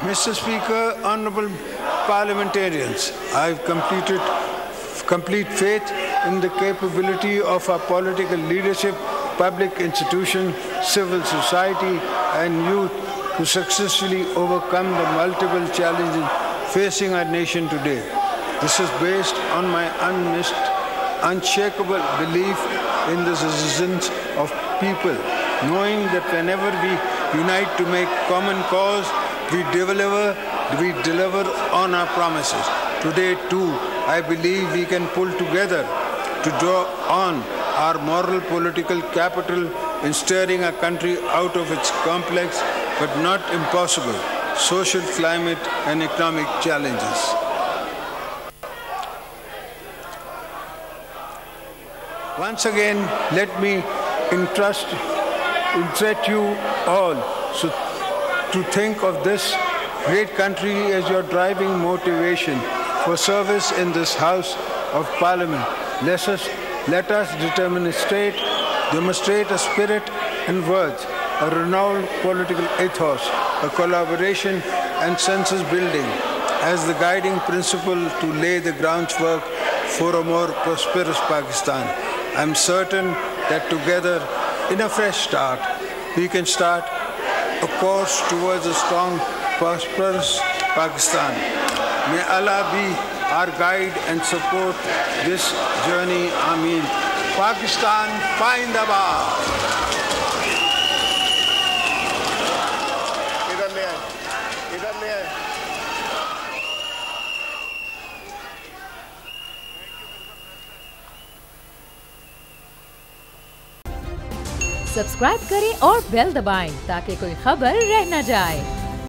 Mr. Speaker, honorable parliamentarians, I have complete faith in the capability of our political leadership, public institutions, civil society, and youth to successfully overcome the multiple challenges facing our nation today. This is based on my unshakable belief in the citizens of people, knowing that whenever we unite to make common cause, we deliver on our promises. Today too, I believe we can pull together to draw on our moral political capital in steering our country out of its complex but not impossible social, climate and economic challenges. Once again, let me entreat you all to think of this great country as your driving motivation for service in this House of Parliament. Let us demonstrate a spirit and words, a renowned political ethos, a collaboration and census building as the guiding principle to lay the groundwork for a more prosperous Pakistan. I am certain that together, in a fresh start, we can start a course towards a strong, prosperous Pakistan. May Allah be our guide and support this journey. Ameen. Pakistan, Zindabad. Subscribe करें और bell दबाएं ताकि कोई खबर रह न जाए।